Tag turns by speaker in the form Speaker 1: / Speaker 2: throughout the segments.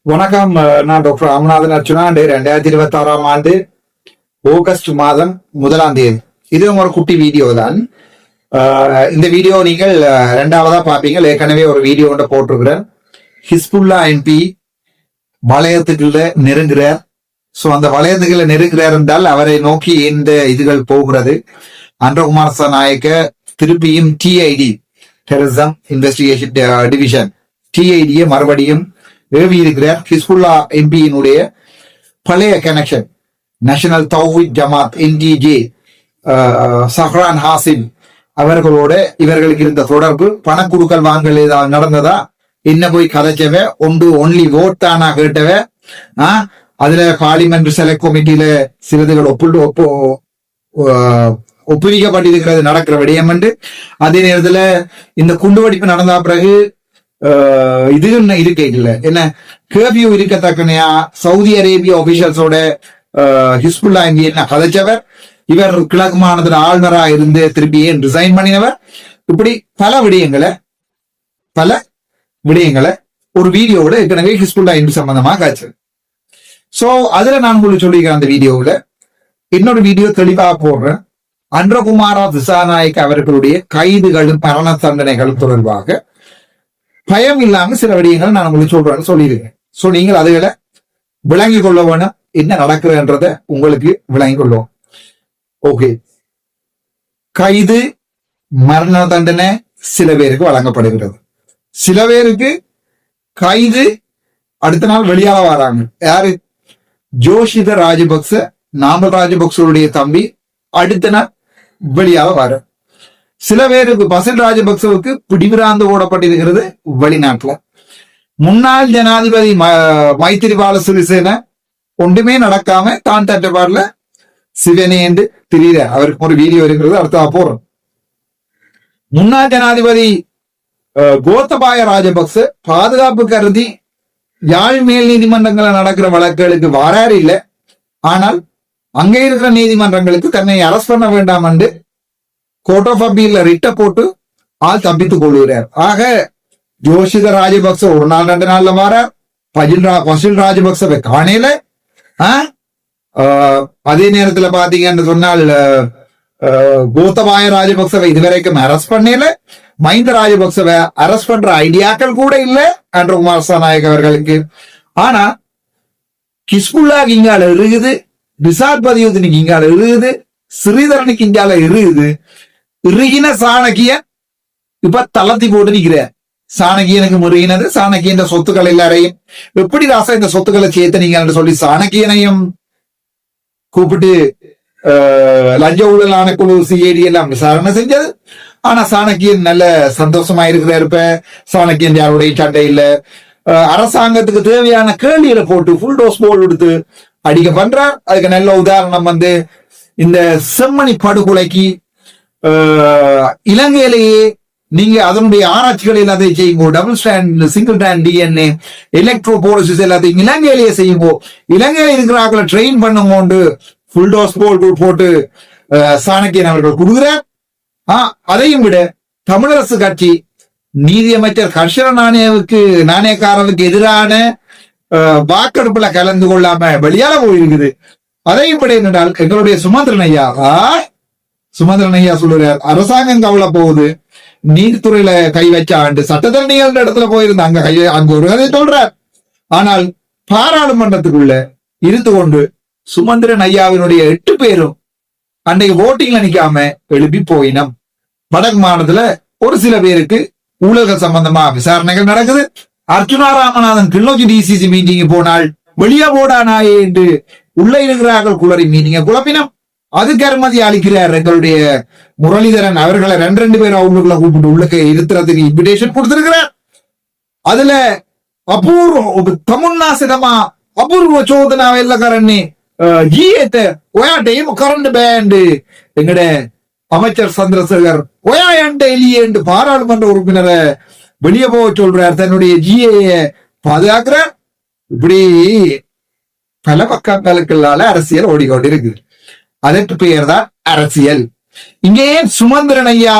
Speaker 1: வணக்கம். நான் டாக்டர் ராமநாதன் அர்ச்சுனா. 2026 ஆண்டு ஆகஸ்ட் மாதம் 1ஆம் தேதி. இது ஒரு குட்டி வீடியோ தான். இந்த வீடியோ நீங்கள் இரண்டாவதா பார்ப்பீங்க. ஏற்கனவே ஒரு வீடியோ ஒன்று போட்டிருக்கிறேன். ஹிஸ்புல்லா எம்பி வளையத்துக்குள்ள நெருங்குறார். ஸோ அந்த வளையத்துக்குள்ள நெருங்குறார் என்றால் அவரை நோக்கி இந்த இதுகள் போகிறது. அன்றகுமார் நாயக்க திருப்பியும் டிஐடி டெரரிசம் இன்வெஸ்டிகேஷன் டிவிஷன் டிஐடியை மறுபடியும் ஏவி இருக்கிறார். ஹிஸ்புல்லா எம்பியினுடைய பழைய கனெக்ஷன் நேஷனல் தௌஹீத் ஜமாத் என்டிஜே சஹ்ரான் ஹாசிம் அவர்களோட இவர்களுக்கு இருந்த தொடர்பு, பண குடுக்கல் வாங்கல் ஏதாவது நடந்ததா, என்ன போய் கதைச்சவ ஒன்லி ஓட் தானா கேட்டவ, அதுல பார்லிமெண்ட் செலக்ட் கமிட்டியில சிலதுகள் ஒப்புவிக்கப்பட்டிருக்கிறது நடக்கிற விடயம் என்று. அதே நேரத்துல இந்த குண்டுவெடிப்பு நடந்த பிறகு இது இருக்க இல்ல என்ன கேர்வியூ இருக்கத்தக்கனையா சவுதி அரேபியா ஒபிஷியல்ஸோட ஹிஸ்புல்லா என்ன கதைச்சவர், இவர் கிழக்கு மாநிலத்தில் ஆளுநரா இருந்து திருப்பி ஏன் ரிசைன் பண்ணினவர், இப்படி பல விடயங்களை ஒரு வீடியோவோட ஏற்கனவே ஹிஸ்புல்லா எம்பி சம்பந்தமா காய்ச்சல். சோ அதுல நான் உங்களுக்கு சொல்லிக்கிறேன். அந்த வீடியோவில் இன்னொரு வீடியோ தெளிவா போடுறேன். அன்றகுமாரா திசாநாயக் அவர்களுடைய கைதுகளும் மரண தண்டனைகளும் தொடர்பாக பயம் இல்லாம சில விடயங்கள் நான் உங்களுக்கு சொல்றேன்னு சொல்லியிருக்கேன். சோ நீங்கள் அதுகளை விளங்கி கொள்ள வேணும். என்ன நடக்குதுன்றத உங்களுக்கு விளங்கி கொள்ளுவோம். ஓகே, கைது மரண தண்டனை சில பேருக்கு வழங்கப்படுகிறது. சில பேருக்கு கைது அடுத்த நாள் வெளியாக வராங்க. யாரு? ஜோஷித ராஜபக்ச, நாமல் ராஜபக்சருடைய தம்பி அடுத்த நாள் வெளியாக வர. சில பேருக்கு பசில் ராஜபக்சவுக்கு பிடிவிராந்து ஓடப்பட்டிருக்கிறது வெளிநாட்டுல. முன்னாள் ஜனாதிபதி மைத்திரிபால சிறிசேன ஒன்றுமே நடக்காம தான் தட்டப்பாடுல சிவனே என்று தெரியல. அவருக்கு ஒரு வீடியோ இருக்கிறது, அடுத்த போறோம். முன்னாள் ஜனாதிபதி கோத்தபாய ராஜபக்ச பாதுகாப்பு கருதி யாழ் மேல் நீதிமன்றங்கள் நடக்கிற வழக்குகளுக்கு வராறு இல்லை. ஆனால் அங்கே இருக்கிற நீதிமன்றங்களுக்கு தன்னை அரஸ்ட் பண்ண வேண்டாம் என்று கோர்ட் ஆஃப் அப்பீல்ல ரிட்ட போட்டு ஆள் தப்பித்துக் கொள்கிறார். ஆக ஜோஷித ராஜபக்ச ஒரு நாள் 2 நாள்ல வரார். பசில் ராஜபக்சவை காணையில. அதே நேரத்துல பாத்தீங்கன்னு சொன்னால் கோத்தபாய ராஜபக்சவை இதுவரைக்கும் அரெஸ்ட் பண்ணல. மஹிந்த ராஜபக்சவை அரெஸ்ட் பண்ற ஐடியாக்கள் கூட இல்ல அன்றகுமார் நாயக் அவர்களுக்கு. ஆனா ஹிஸ்புல்லாக்கு இங்கால இருக்குது, ரிசாத் பதியுதனுக்கு இங்கால இருக்குது, ஸ்ரீதரனுக்கு இங்கால இருக்குது. இறுகின சாணக்கியன் இப்ப தளர்த்தி போட்டு நிக்கிற. சாணக்கியனுக்கு முருகினது சாணக்கியன் சொத்துக்கள் எல்லாரையும் எப்படி ராசா இந்த சொத்துக்களை சேர்த்தனீங்கன்னு சொல்லி சாணக்கியனையும் கூப்பிட்டு லஞ்ச ஊழல் ஆணைக்குழு சிஐடி எல்லாம் விசாரணை செஞ்சது. ஆனா சாணக்கியன் நல்ல சந்தோஷமா இருக்கிறார். இப்ப சாணக்கியன் யாருடைய சண்டை இல்ல. அரசாங்கத்துக்கு தேவையான கேள்விகளை போட்டு ஃபுல் டோஸ் போல் கொடுத்து அடிக்க பண்றார். அதுக்கு நல்ல உதாரணம் இந்த செம்மணி படுகொலைக்கு இலங்கையிலேயே நீங்க அதனுடைய ஆராய்ச்சிகள் எல்லாத்தையும் செய்யுங்கோ. Double stand, single stand DNA, electrophoresis எல்லாத்தையும் இலங்கையிலேயே செய்யுங்கோ. இலங்கையில இருக்கிறார்களை ட்ரெயின் பண்ணுங்கோண்டு ஃபுல் டோஸ் போல் போட்டு சாணக்கியன் அவர்கள் கொடுக்குறார். அதையும் விட தமிழரசு கட்சி நீதியமைச்சர் ஹர்ஷர நாணயக்காரருக்கு எதிரான வாக்கெடுப்புல கலந்து கொள்ளாம வெளியால போயிருக்குது. அதையும் விட என்னென்றால் எங்களுடைய சுமந்திரன் ஐயா சொல்லுறார், அரசாங்கம் கவலை போகுது, நீதித்துறையில கை வச்ச ஆண்டு சட்டத்தரணிகள் இடத்துல போயிருந்த அங்க ஒரு கதை சொல்றார். ஆனால் பாராளுமன்றத்துக்குள்ள இருந்து கொண்டு சுமந்திரன் ஐயாவினுடைய 8 பேரும் அன்றைக்கு ஓட்டிங்ல நிக்காம எழுப்பி போயினம். வடக்கு மாநிலத்துல ஒரு சில பேருக்கு ஊழல்கள் சம்பந்தமா விசாரணைகள் நடக்குது. அர்ச்சுனா ராமநாதன் கிளிநொச்சி டிசிசி மீட்டிங் போனால் வெளியே போடானாயே என்று உள்ள இருக்கிறார்கள் குளறி மீட்டிங்க குழப்பினம். அதுக்கு அனுமதி அளிக்கிறார் எங்களுடைய முரளிதரன் அவர்களை 2 பேரும் அவங்களுக்குள்ள கூப்பிட்டு உள்ளுக்கு இருத்துறதுக்கு இன்விடேஷன் கொடுத்திருக்கிறார். அதுல தமிழ்நாசிதமா அபூர்வ சோதனா வெள்ளக்காரன்னு ஜிஏத்த ஒயாட்டையும் கரண்ட் பேண்டு எங்கட அமைச்சர் சந்திரசேகர் ஒயாண்ட எலியேண்டு பாராளுமன்ற உறுப்பினரை வெளியே போக சொல்றார். தன்னுடைய ஜிஏ பாதுகாக்கிறார். இப்படி பல பக்கங்களுக்குள்ளால அரசியல் ஓடிக்கொண்டிருக்கு. அதற்கு பெயர் தான் அரசியல். இங்கே சுமந்திரன் ஐயா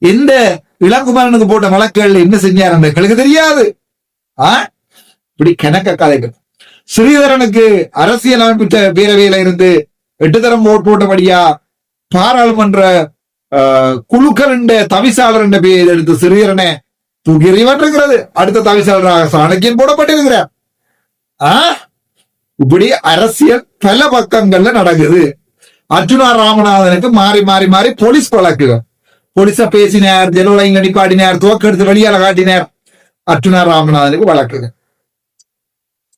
Speaker 1: எந்த இளங்குமரனுக்கு போட்ட வழக்குகள் என்ன செஞ்சார் எங்களுக்கு தெரியாது. இப்படி கணக்க கதைகள். ஸ்ரீதரனுக்கு அரசியல் அமைப்பு பேரவையில இருந்து 8 தரம் ஓட் போட்டபடியா பாராளுமன்ற குழுக்கள் தவிசாளர் என்ற பெயர் எடுத்து ஸ்ரீதரனை தூக்கி எறியப்பட்டிருக்கிறது. அடுத்த தவிசாளராக சாணக்கியன் போடப்பட்டிருக்கிறார். இப்படி அரசியல் பல பக்கங்கள்ல நடக்குது. அர்ஜுனா ராமநாதனுக்கு மாறி மாறி மாறி போலீஸ் வழக்குகள். போலீஸ பேசினார், ஜெலோலைங்க நிப்பாட்டினார், துவக்கெடுத்து வெளியால காட்டினார். அர்ஜுனா ராமநாதனுக்கு வழக்குகள்.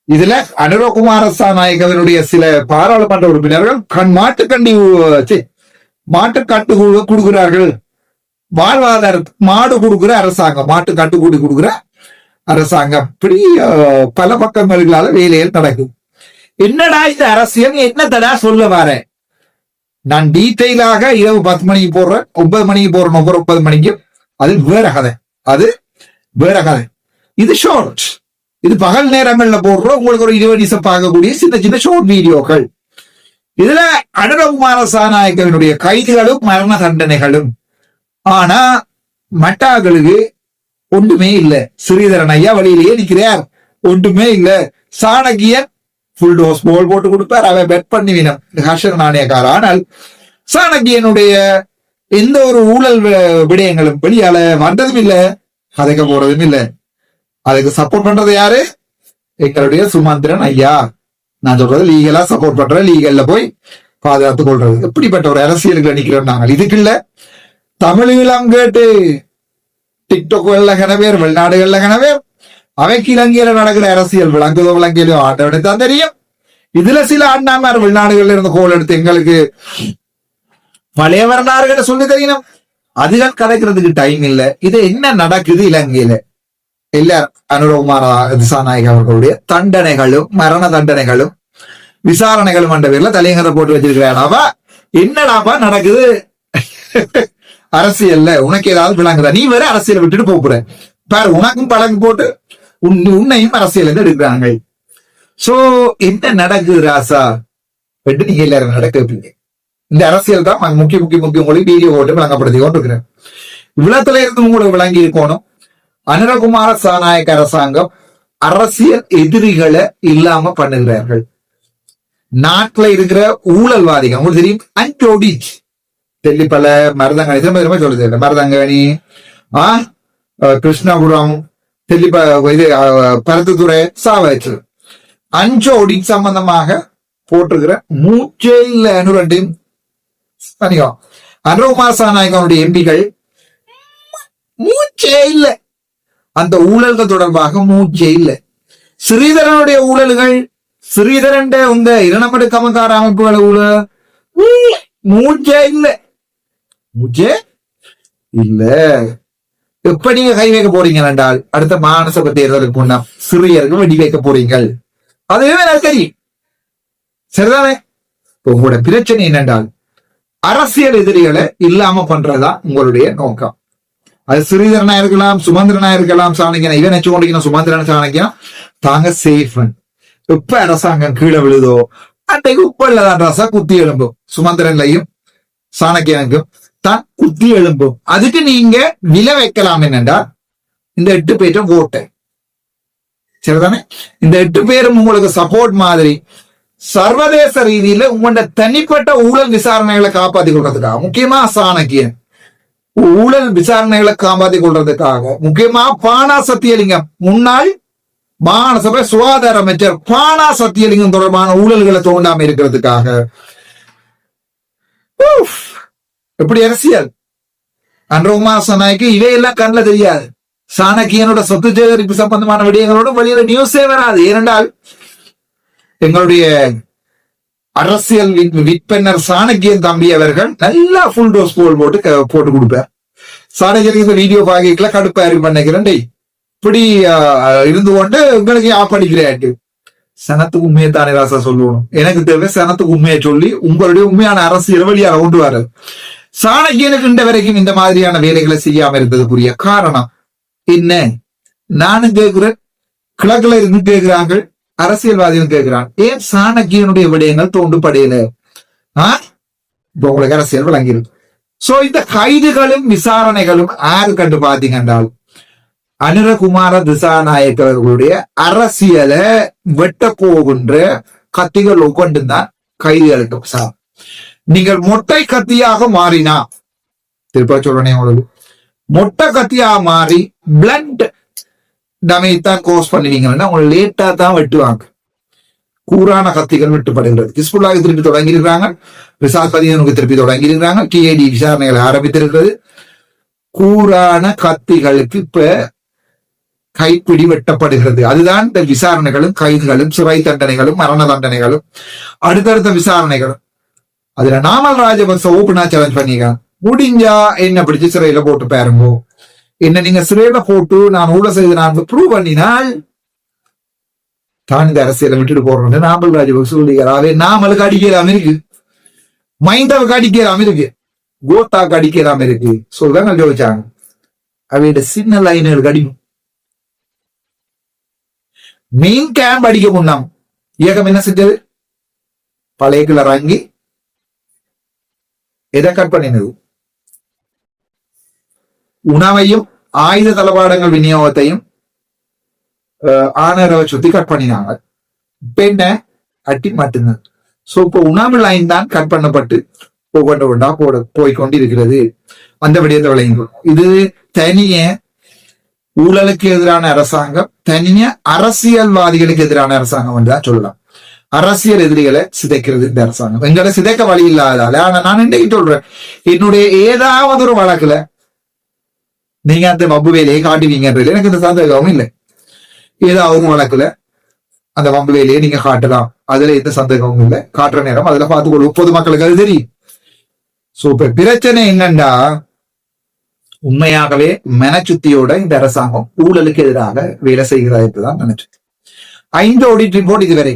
Speaker 1: இதுல அனுரகுமார சாநாயகவனுடைய சில பாராளுமன்ற உறுப்பினர்கள் மாட்டுக்கட்டு கொடுக்கிறார்கள். வாழ்வாதார மாடு கொடுக்கிற அரசாங்கம், மாட்டுக்கட்டு கூடி கொடுக்கிற அரசாங்கம். இப்படி பல பக்கங்களால வேலைகள் நடக்குது. என்னடா இந்த அரசியல் என்னத்தடா சொல்ல வர? நான் டீட்டெயிலாக இரவு 10 மணிக்கு போடுறேன், 9 மணிக்கு போறேன், ஒவ்வொரு 9 மணிக்கு. அது வேற கதை, அது வேற கதை. இது ஷார்ட், இது பகல் நேரங்கள்ல போடுறோம். உங்களுக்கு ஒரு 20 நிமிஷம் பார்க்கக்கூடிய சின்ன சின்ன ஷார்ட் வீடியோக்கள். இதுல அனுரகுமார சாநாயகனுடைய கைதுகளும் மரண தண்டனைகளும். ஆனா மட்டாக்களுக்கு ஒன்றுமே இல்லை. ஸ்ரீதரன் ஐயா வழியிலேயே நிற்கிறார், ஒன்றுமே இல்லை. சாணக்கியன் ஃபுல் டோஸ் போல் போட்டு கொடுப்பார், அவன் பெட் பண்ணிவினம் ஹர்ஷன் நாணயக்கார. ஆனால் சாணக்கியனுடைய எந்த ஒரு ஊழல் விடயங்களும் வெளியால வந்ததும் இல்லை, கதைக்க போறதும் இல்லை. அதுக்கு சப்போர்ட் பண்றது யாரு? எங்களுடைய சுமந்திரன் ஐயா. நான் சொல்றது லீகலா சப்போர்ட் பண்ற, லீகல்ல போய் பாதுகாத்துக் கொள்றது. எப்படிப்பட்ட ஒரு அரசியலுக்கு நிக்கிறோம் நாங்கள். இதுக்கு இல்ல தமிழீழம் கேட்டு டிக்டாக்ல கனவேர், வெளிநாடுகள்ல கனவேர், அவைக்கு இலங்கையில நடக்கிற அரசியல் விளங்குதோ விளங்கியோ ஆண்டவனை தான் தெரியும். இதுல சில அண்ணாமார் வெளிநாடுகள்ல இருந்து கோல் எடுத்து எங்களுக்கு பழைய வரலாறுகளை சொல்லி தெரியணும். அதுகள் கதைக்கிறதுக்கு டைம் இல்ல. இது என்ன நடக்குது இலங்கையில? எல்லாரும் அனுரகுமார திசாநாயக அவர்களுடைய தண்டனைகளும் மரண தண்டனைகளும் விசாரணைகளும் என்ற பேர்ல தலையங்கரை போட்டு வச்சிருக்கிறானாவா? என்னடாப்பா நடக்குது அரசியல்ல? உனக்கு ஏதாவது விளங்குதா? நீ வேற அரசியலை விட்டுட்டு போற பாரு. உனக்கும் பழங்கு போட்டு உன்னையும் அரசியல் எடுக்கிறாங்க. சோ என்ன நடக்குது ராசா? நீங்க எல்லாரும் நடக்க இந்த அரசியல் தான் முக்கிய உங்களுக்கு வீடியோ போட்டு விளங்கப்படுத்தி கொண்டு இருக்கிறேன். இவ்வளத்துல இருந்து உங்களுக்கு விளங்கி இருக்கணும். அனுரகுமார சாநாயக அரசாங்கம் அரசியல் எதிரிகளை இல்லாம பண்ணுகிறார்கள். நாட்டுல இருக்கிற ஊழல்வாதிகள் உங்களுக்கு தெரியும். அன்டோடிச் தெல்லிப்பல, மருதங்கணி, திரும்ப சொல்லுது மருதங்கணி, கிருஷ்ணபுரம், இது பருத்துத்துறை, சாவச்சு, 5 ஆடிட் சம்பந்தமாக போட்டிருக்கிற மூச்சே இல்ல. அனுரகுமார சாநாயகனுடைய எம்பிகள் மூச்சே இல்லை. அந்த ஊழல்கள் தொடர்பாக மூச்சே இல்லை. ஸ்ரீதரனுடைய ஊழல்கள், ஸ்ரீதரன் இந்த இரணமடு கமக்கார அமைப்புகளை ஊழல் மூச்சே இல்லை, மூச்சே இல்ல. எப்ப நீங்க கை வைக்க போறீங்க என்றால் அடுத்த மாநசபை தேர்தலுக்கு முன்னா சிறியருக்கு வெடி வைக்க போறீங்கள். அதுவே எனக்கு தெரியும். சரிதானே? உங்களோட பிரச்சனை என்னென்றால் அரசியல் எதிரிகளை இல்லாம பண்றதா உங்களுடைய நோக்கம். அது ஸ்ரீதரனா இருக்கலாம், சுமந்திரனா இருக்கலாம், சாணக்கியனா. இவன் நச்சு கொண்டிருக்கணும் சுமந்திரன் சாணக்கியம் தாங்க சேஃப். எப்ப அரசாங்கம் கீழே விழுதோ அன்றைக்கு உப்பல்லதான் ரசா குத்தி எழும்பும். சுமந்திரன்லையும் சாணக்கியனுக்கும் தான் குத்தி எழும்பும். அதுக்கு நீங்க விலை வைக்கலாம் என்னண்டா இந்த 8 பேரும் ஓட்டை. சரிதானே? இந்த 8 பேரும் உங்களுக்கு சப்போர்ட் மாதிரி சர்வதேச ரீதியில உங்களோட தனிப்பட்ட ஊழல் விசாரணைகளை காப்பாத்தி கொள்றதுக்காக, முக்கியமா சாணக்கியன் ஊழல் விசாரணைகளை காப்பாத்தி கொள்றதுக்காக, முக்கியமா பானா சத்தியலிங்கம் முன்னாள் மாகாண சபை சுகாதார அமைச்சர் பானா சத்தியலிங்கம் தொடர்பான ஊழல்களை தோண்டாம இருக்கிறதுக்காக. எப்படி அரசியல்? அனுரகுமார சாநாயக்கு இவையெல்லாம் கண்ணில் தெரியாது. சாணக்கியனோட சொத்து சேகரிப்பு சம்பந்தமான விடயங்களோட வெளியில நியூஸே வராது. ஏனென்றால் எங்களுடைய அரசியல் விற்பனர் சாணக்கியன் தம்பி அவர்கள் நல்லா ஃபுல் டோஸ் போல் போட்டு கொடுப்பார். சாணக்கியனுக்கு இந்த வீடியோ பாக்கிக்கல கடுப்பா இருக்கு நினைக்கிறேன். இப்படி இருந்து கொண்டு உங்களுக்கு ஆப்படிக்கிறாட்டு சனத்துக்கு உண்மையை தானே ராசா சொல்லணும். எனக்கு தேவை சனத்துக்கு உண்மையை சொல்லி உங்களுடைய உண்மையான அரசியல் வழியாக கொண்டு வர. சாணக்கியனுக்கு இந்த வரைக்கும் இந்த மாதிரியான வேலைகளை செய்யாம இருந்ததுக்குரிய காரணம் என்ன? நானும் கேட்கிறேன், கிழக்குல இருந்து கேட்கிறாங்க, அரசியல்வாதிகள் கேட்கிறான், ஏன் சாணக்கியனுடைய விடயங்கள் தோண்டுபடையில? இப்ப உங்களுக்கு அரசியல் விளங்கிடும். சோ இந்த கைதுகளும் விசாரணைகளும் யாரு கண்டு பாத்தீங்க என்றால் அனுரகுமார திசாநாயக்க அவர்களுடைய அரசியலை வெட்ட போகின்ற கத்திகள் ஒவ்வொன்றும் தான் கைதுகளுக்கு விசாரணை. நீங்கள் மொட்டை கத்தியாக மாறினா, திருப்ப சொல்றேன் உங்களுக்கு, மொட்டை கத்தியாக மாறி பிளண்ட் டமேஜ் கோர்ஸ் பண்ணுவீங்கன்னா உங்களை லேட்டா தான் வெட்டுவாங்க. கூரான கத்திகள் வெட்டுப்படுகிறது. ஹிஸ்புல்லாஹ் திருப்பி தொடங்கி இருக்கிறாங்க, ரிசாத் பதினனுக்கு திருப்பி தொடங்கி இருக்கிறாங்க, டிஐடி விசாரணைகளை ஆரம்பித்திருக்கிறது. கூரான கத்திகளுக்கு இப்ப கைப்பிடி வெட்டப்படுகிறது. அதுதான் இந்த விசாரணைகளும் கைதுகளும் சிறை தண்டனைகளும் மரண தண்டனைகளும் அடுத்தடுத்த விசாரணைகளும். அதுல நாமல் ராஜபக்ச ஓப்பனா சேலஞ்ச் பண்ணிருக்காங்க, முடிஞ்சா என்ன பிடிச்சு சிறையில போட்டு பாருங்கோ, என்ன நீங்க சிறையில போட்டு நான் ஊழல் செய்து நான் ப்ரூவ் பண்ணினால் தான் இந்த அரசியலை விட்டுட்டு போறோம்னு நாமல் ராஜபக்ச சொல்லிக்கிறாவே. நாமளுக்கு அடிக்கலாம் இருக்கு, மைந்தவுக்கு அடிக்கலாம் இருக்கு, கோத்தாக்கு அடிக்கலாம் இருக்கு சொல்றாங்க ஜோதிச்சாங்க. அவையோட சின்ன லைன்களுக்கு அடிக்கும். மெயின் கேம்ப் அடிக்க முன்னாம் இயக்கம் என்ன செஞ்சது, பழையக்குள்ள இறங்கி எதை கட் பண்ணினது, உணவையும் ஆயுத தளவாடங்கள் விநியோகத்தையும் ஆனரவை சுத்தி கட் பண்ணினாங்க. இப்ப என்ன அட்டி மட்டும்தான். சோ இப்ப உணவு லைன் தான் கட் பண்ணப்பட்டு ஒவ்வொன்றா போய்கொண்டிருக்கிறது. அந்த விடயத்தை விளையும். இது தனிய ஊழலுக்கு எதிரான அரசாங்கம், தனிய அரசியல்வாதிகளுக்கு எதிரான அரசாங்கம் என்றுதான் சொல்லலாம். அரசியல் எதிரிகளை சிதைக்கிறது இந்த அரசாங்கம். எங்களை சிதைக்க வழி இல்லாததால. ஆனா நான் இன்னைக்கு சொல்றேன், என்னுடைய ஏதாவது ஒரு வழக்குல நீங்க அந்த வம்பு வேலையை காட்டுவீங்கன்றது எனக்கு இந்த சந்தேகமும் இல்லை. ஏதாவது ஒரு வழக்குல அந்த வம்பு வேலையை நீங்க காட்டலாம், அதுல எந்த சந்தேகமும் இல்லை. காட்டுற நேரம் அதுல பார்த்துக்கொள்ளும், பொதுமக்களுக்கு அது தெரியும். சோ இப்ப பிரச்சனை என்னண்டா, உண்மையாகவே மனச்சுத்தியோட இந்த அரசாங்கம் ஊழலுக்கு எதிராக வேலை செய்கிறது என்றுதான் நினைச்சு. 5 ஆடிட் ரிப்போர்ட் இதுவரை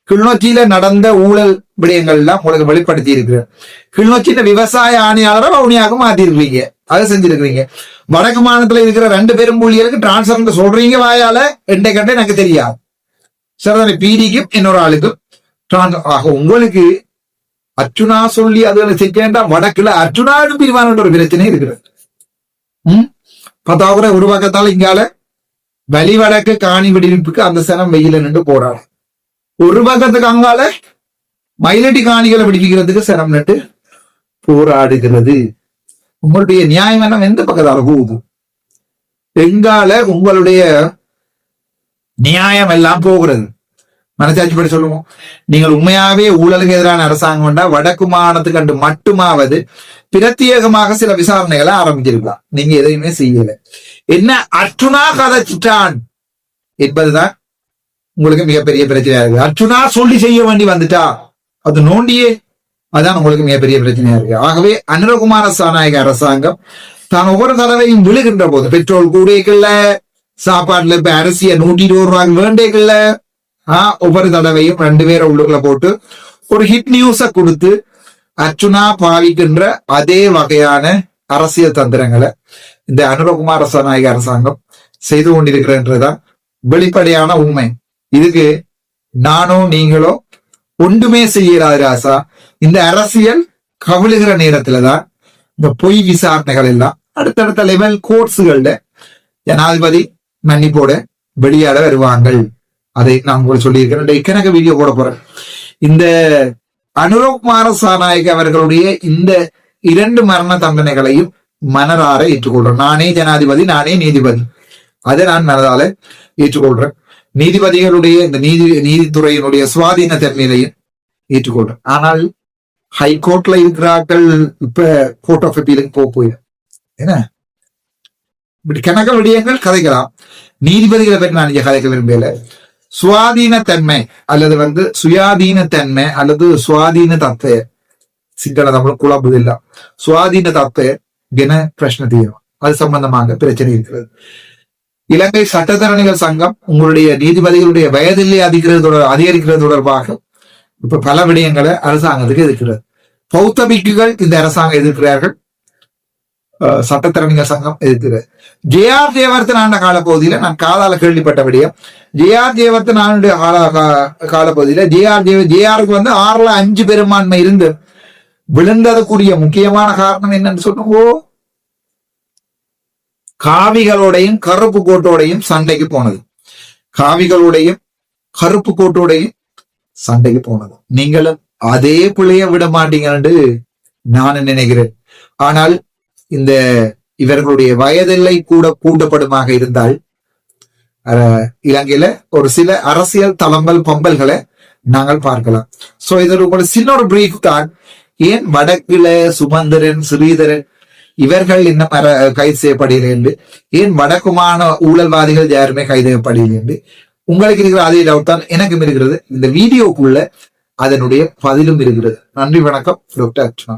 Speaker 1: கிளிநொச்சியில நடந்த ஊழல் விடயங்கள் எல்லாம் உங்களுக்கு வெளிப்படுத்தி இருக்கிறேன். கிளிநொச்சியில விவசாய ஆணையாளரை வவுனியாக மாத்தி இருக்கிறீங்க, அதை செஞ்சிருக்கிறீங்க. வடக்கு மாநிலத்துல இருக்கிற 2 பேரும் ஊழியருக்கு டிரான்ஸ்பர் சொல்றீங்க வாயால, எண்டை கண்ட எனக்கு தெரியாது. சரிதானே, பிடிக்கும் இன்னொரு ஆளுக்கும் டிரான்ஸ்பர் ஆக. உங்களுக்கு அர்ச்சுனா சொல்லி அதுல செய்ய வடக்குல அர்ச்சுனாடும் பிரிவான ஒரு பிரச்சனை இருக்கிறது. 10வது ஒரு பக்கத்தால இங்கால வழிவடக்கு காணி வெடிவிப்புக்கு அந்த சனம் வெயில நின்று போராடும், ஒரு பக்கத்துக்கு அங்கால மயிலடி காணிகளை விடுவிக்கிறதுக்கு சனம் நின்று போராடுகிறது. உங்களுடைய நியாயம் என்ன எந்த பக்கத்தால போகுது? எங்கால உங்களுடைய நியாயம் எல்லாம் போகிறது? மனசாட்சி படி சொல்லுவோம். நீங்கள் உண்மையாவே ஊழலுக்கு எதிரான அரசாங்கம் வடக்கு மாநிலத்துக்கு கண்டு மட்டுமாவது பிரத்யேகமாக சில விசாரணைகளை ஆரம்பிச்சிருக்கலாம். நீங்க எதையுமே செய்யல. என்ன அர்ச்சுனா கதைச்சிட்டான் என்பதுதான் உங்களுக்கு மிகப்பெரிய பிரச்சனையா இருக்கு. அர்ச்சுனா சொல்லி செய்ய வேண்டி வந்துட்டா அது நோண்டியே, அதான் உங்களுக்கு மிகப்பெரிய பிரச்சனையா இருக்கு. ஆகவே அனுரகுமார சாநாயக அரசாங்கம் தான் ஒவ்வொரு தடவையும் விழுகின்ற போது, பெட்ரோல் கூடைகள்ல சாப்பாட்டுல இப்ப அரிசிய 120 ரூபாய்க்கு வேண்டைகள்ல ஒவ்வொரு தடவையும் 2 பேரை உள்ளுக்குள்ள போட்டு ஒரு ஹிட் நியூஸ கொடுத்து அர்ச்சுனா பாவிக்கின்ற அதே வகையான அரசியல் தந்திரங்களை இந்த அனுரகுமார சாநாயக அரசாங்கம் செய்து கொண்டிருக்கிறன்றதுதான் வெளிப்படையான உண்மை. இதுக்கு நானோ நீங்களோ ஒன்றுமே செய்யறாது ராசா. இந்த அரசியல் கவிழுகிற நேரத்துலதான் இந்த பொய் விசாரணைகள் எல்லாம் அடுத்தடுத்த லெவல் கோர்ட்ஸுகள்ல ஜனாதிபதி மன்னிப்போட வெளியாட வருவாங்கள். அதை நான் உங்களுக்கு சொல்லியிருக்கிறேன். கணக்கு வீடியோ போட போறேன். இந்த அனுரகுமார சாநாயக அவர்களுடைய இந்த 2 மரண தண்டனைகளையும் மனதார ஏற்றுக்கொள்றேன். நானே ஜனாதிபதி, நானே நீதிபதி, அதை நான் மனதால ஏற்றுக்கொள்றேன். நீதிபதிகளுடைய இந்த நீதித்துறையினுடைய சுவாதீன தன்மையிலையும் ஏற்றுக்கொள்றேன். ஆனால் ஹைகோர்ட்ல இருக்கிறார்கள், இப்ப கோர்ட் ஆஃப் அப்பீலுக்கு போயிடும். என்ன இப்படி கணக்க விடயங்கள் கதைக்கலாம். நீதிபதிகளை பற்றி நான் இங்க கதைக்க விரும்பல. சுவாதீனத்தன்மை அல்லது சுயாதீனத்தன்மை அல்லது சுவாதீன தත්වය சிங்கள தமிழ் குழம்புதில்ல. சுவாதீன தත්වය என பிரச்சனை தீரும். அது சம்பந்தமாக பிரச்சனை இருக்கிறது. இலங்கை சட்டத்தரணிகள் சங்கம் உங்களுடைய நீதிபதிகளுடைய வயதிலே அதிகரிக்கிறது தொடர்பாக இப்ப பல விடயங்களை அரசாங்கத்துக்கு எதிர்க்கிறது. பௌத்த பிக்குகள் இந்த அரசாங்கம் எதிர்க்கிறார்கள், சட்டத்தரணிகள் சங்கம் எதிர்க்கிறது. ஜே.ஆர். ஜெயவர்தன ஆண்ட காலப்பகுதியில நான் காலால கேள்விப்பட்ட விடயம், ஜே.ஆர். ஜெயவர்தன ஆண்டு காலப்பகுதியில ஜே.ஆருக்கு 6ல் 5 பெரும்பான்மை இருந்து விழுந்ததுக்குரிய முக்கியமான காரணம் என்னன்னு சொல்லுங்க. காவிகளோடையும் கருப்பு கோட்டோடையும் சண்டைக்கு போனது. காவிகளோடையும் கருப்பு கோட்டோடையும் சண்டைக்கு போனது. நீங்களும் அதே பிள்ளைய விட மாட்டீங்கன்னு நான் நினைக்கிறேன். ஆனால் இந்த இவர்களுடைய வயதெல்லை கூட கூட்டப்படுமாக இருந்தால் இலங்கையில ஒரு சில அரசியல் தளம்பல் பம்பல்களை நாங்கள் பார்க்கலாம். சோ இது ஒரு சின்ன ஒரு பிரீஃப் தான். ஏன் வடக்குல சுமந்திரன், ஸ்ரீதரன் இவர்கள் இன்னும் கைது செய்யப்படவில்லை என்று, ஏன் வடக்குமான ஊழல்வாதிகள் யாருமே கைது செய்யப்படவில்லை என்று உங்களுக்கு இருக்கிற அதே டவுட் தான் எனக்கும் இருக்கிறது. இந்த வீடியோக்குள்ள அதனுடைய பதிலும் இருக்கிறது. நன்றி, வணக்கம். டாக்டர் அர்ச்சனா.